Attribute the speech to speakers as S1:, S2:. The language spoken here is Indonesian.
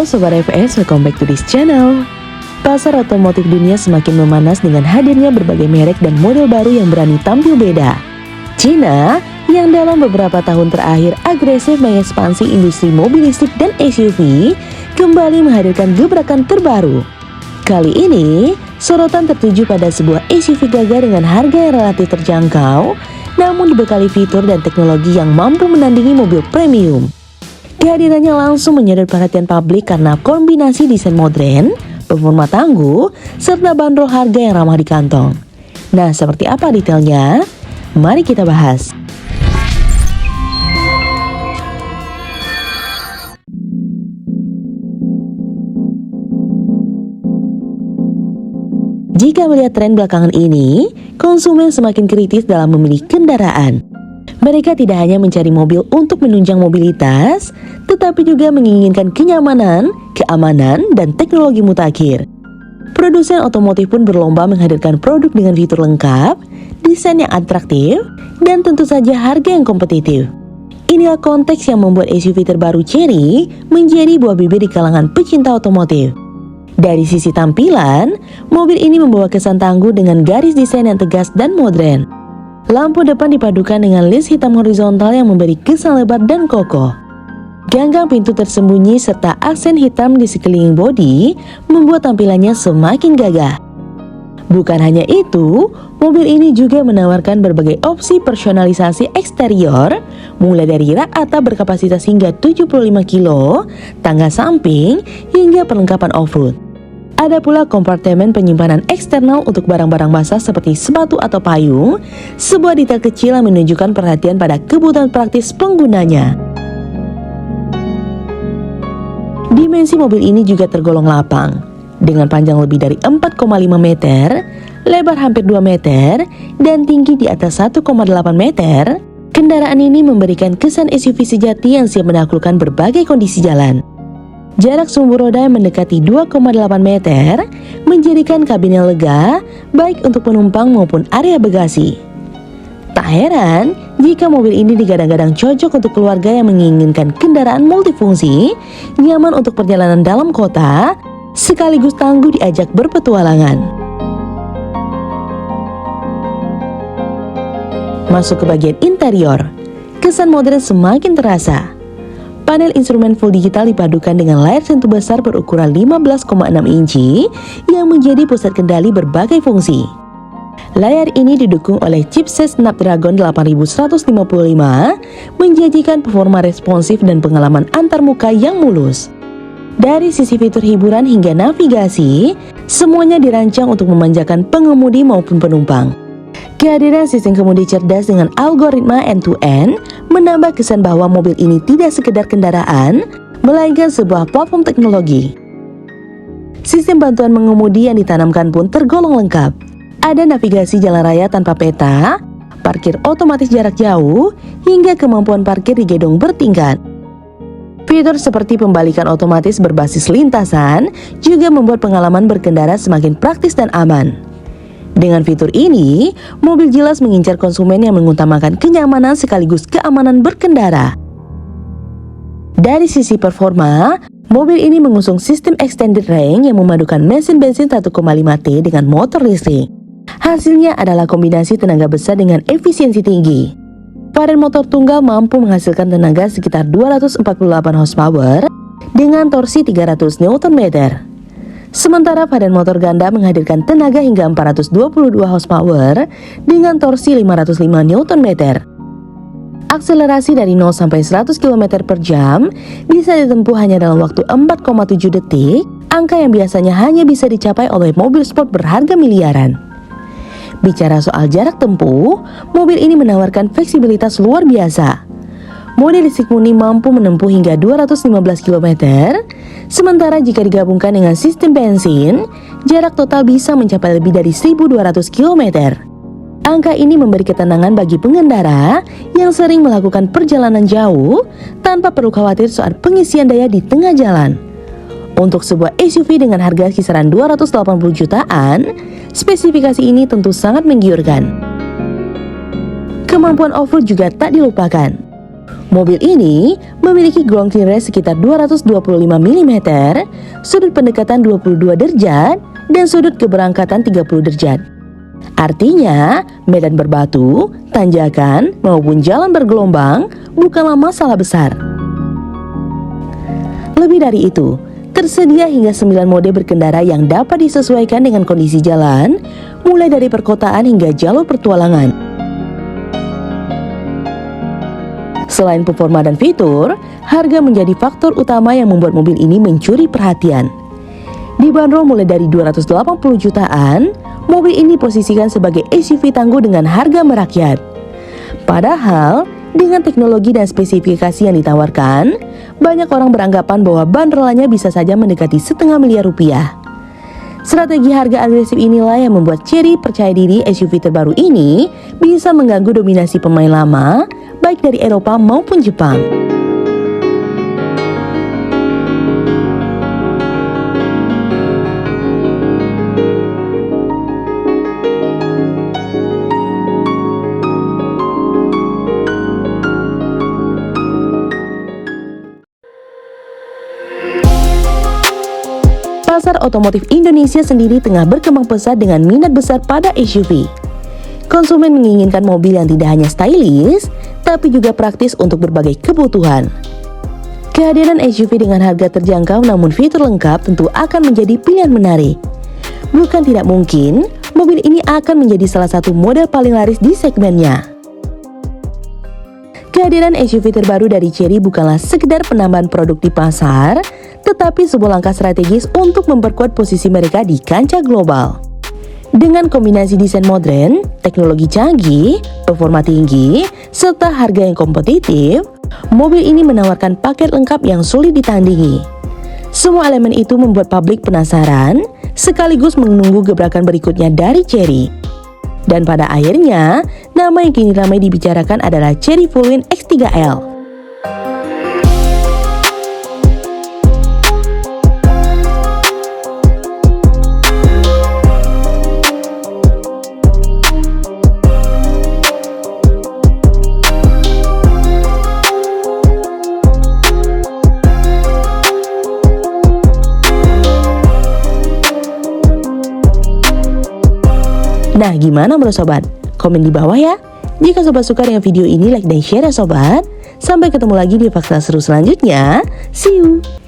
S1: Halo Sobat FS, welcome back to this channel. Pasar otomotif dunia semakin memanas dengan hadirnya berbagai merek dan model baru yang berani tampil beda. China, yang dalam beberapa tahun terakhir agresif mengekspansi industri mobil listrik dan SUV, kembali menghadirkan gebrakan terbaru. Kali ini, sorotan tertuju pada sebuah SUV gagah dengan harga yang relatif terjangkau, namun dibekali fitur dan teknologi yang mampu menandingi mobil premium. Kehadirannya langsung menyedot perhatian publik karena kombinasi desain modern, performa tangguh, serta bandrol harga yang ramah di kantong. Nah, seperti apa detailnya? Mari kita bahas. Jika melihat tren belakangan ini, konsumen semakin kritis dalam memilih kendaraan. Mereka tidak hanya mencari mobil untuk menunjang mobilitas, tetapi juga menginginkan kenyamanan, keamanan, dan teknologi mutakhir. Produsen otomotif pun berlomba menghadirkan produk dengan fitur lengkap, desain yang atraktif, dan tentu saja harga yang kompetitif. Inilah konteks yang membuat SUV terbaru Chery menjadi buah bibir di kalangan pecinta otomotif. Dari sisi tampilan, mobil ini membawa kesan tangguh dengan garis desain yang tegas dan modern. Lampu depan dipadukan dengan list hitam horizontal yang memberi kesan lebar dan kokoh. Ganggang pintu tersembunyi serta aksen hitam di sekeliling bodi membuat tampilannya semakin gagah. Bukan hanya itu, mobil ini juga menawarkan berbagai opsi personalisasi eksterior, mulai dari rak atap berkapasitas hingga 75 kilo, tangga samping, hingga perlengkapan off-road. Ada pula kompartemen penyimpanan eksternal untuk barang-barang basah seperti sepatu atau payung, sebuah detail kecil yang menunjukkan perhatian pada kebutuhan praktis penggunanya. Dimensi mobil ini juga tergolong lapang, dengan panjang lebih dari 4,5 meter, lebar hampir 2 meter, dan tinggi di atas 1,8 meter. Kendaraan ini memberikan kesan SUV sejati yang siap menaklukkan berbagai kondisi jalan. Jarak sumbu roda yang mendekati 2,8 meter menjadikan kabinnya lega, baik untuk penumpang maupun area bagasi. Tak heran jika mobil ini digadang-gadang cocok untuk keluarga yang menginginkan kendaraan multifungsi, nyaman untuk perjalanan dalam kota, sekaligus tangguh diajak berpetualangan. Masuk ke bagian interior, kesan modern semakin terasa. Panel instrumen full digital dipadukan dengan layar sentuh besar berukuran 15,6 inci yang menjadi pusat kendali berbagai fungsi. Layar ini didukung oleh chipset Snapdragon 8155, menjanjikan performa responsif dan pengalaman antarmuka yang mulus. Dari sisi fitur hiburan hingga navigasi, semuanya dirancang untuk memanjakan pengemudi maupun penumpang. Kehadiran sistem kemudi cerdas dengan algoritma end-to-end menambah kesan bahwa mobil ini tidak sekedar kendaraan, melainkan sebuah platform teknologi. Sistem bantuan mengemudi yang ditanamkan pun tergolong lengkap. Ada navigasi jalan raya tanpa peta, parkir otomatis jarak jauh, hingga kemampuan parkir di gedung bertingkat. Fitur seperti pembalikan otomatis berbasis lintasan juga membuat pengalaman berkendara semakin praktis dan aman. Dengan fitur ini, mobil jelas mengincar konsumen yang mengutamakan kenyamanan sekaligus keamanan berkendara. Dari sisi performa, mobil ini mengusung sistem extended range yang memadukan mesin bensin 1,5 T dengan motor listrik. Hasilnya adalah kombinasi tenaga besar dengan efisiensi tinggi. Varian motor tunggal mampu menghasilkan tenaga sekitar 248 horsepower dengan torsi 300 Nm. Sementara varian motor ganda menghadirkan tenaga hingga 422 horsepower dengan torsi 505 Nm. Akselerasi dari 0 sampai 100 km per jam bisa ditempuh hanya dalam waktu 4,7 detik, angka yang biasanya hanya bisa dicapai oleh mobil sport berharga miliaran. Bicara soal jarak tempuh, mobil ini menawarkan fleksibilitas luar biasa. Model listrik murni mampu menempuh hingga 215 km, sementara jika digabungkan dengan sistem bensin, jarak total bisa mencapai lebih dari 1.200 km. Angka ini memberi ketenangan bagi pengendara yang sering melakukan perjalanan jauh tanpa perlu khawatir soal pengisian daya di tengah jalan. Untuk sebuah SUV dengan harga kisaran 280 jutaan, spesifikasi ini tentu sangat menggiurkan. Kemampuan off-road juga tak dilupakan. Mobil ini memiliki ground clearance sekitar 225 mm, sudut pendekatan 22 derajat, dan sudut keberangkatan 30 derajat. Artinya, medan berbatu, tanjakan, maupun jalan bergelombang bukanlah masalah besar. Lebih dari itu, tersedia hingga 9 mode berkendara yang dapat disesuaikan dengan kondisi jalan, mulai dari perkotaan hingga jalur petualangan. Selain performa dan fitur, harga menjadi faktor utama yang membuat mobil ini mencuri perhatian. Dibanderol mulai dari 280 jutaan, mobil ini posisikan sebagai SUV tangguh dengan harga merakyat. Padahal, dengan teknologi dan spesifikasi yang ditawarkan, banyak orang beranggapan bahwa bandrolannya bisa saja mendekati setengah miliar rupiah. Strategi harga agresif inilah yang membuat Chery percaya diri SUV terbaru ini bisa mengganggu dominasi pemain lama, baik dari Eropa maupun Jepang. Pasar otomotif Indonesia sendiri tengah berkembang pesat dengan minat besar pada SUV. Konsumen menginginkan mobil yang tidak hanya stylish, tapi juga praktis untuk berbagai kebutuhan. Kehadiran SUV dengan harga terjangkau namun fitur lengkap tentu akan menjadi pilihan menarik. Bukan tidak mungkin, mobil ini akan menjadi salah satu model paling laris di segmennya. Kehadiran SUV terbaru dari Chery bukanlah sekedar penambahan produk di pasar, tetapi sebuah langkah strategis untuk memperkuat posisi mereka di kancah global. Dengan kombinasi desain modern, teknologi canggih, performa tinggi, serta harga yang kompetitif, mobil ini menawarkan paket lengkap yang sulit ditandingi. Semua elemen itu membuat publik penasaran, sekaligus menunggu gebrakan berikutnya dari Chery. Dan pada akhirnya, nama yang kini ramai dibicarakan adalah Chery Fullwind X3L. Nah, gimana menurut sobat? Komen di bawah ya. Jika sobat suka dengan video ini, like dan share ya sobat. Sampai ketemu lagi di fakta seru selanjutnya. See you!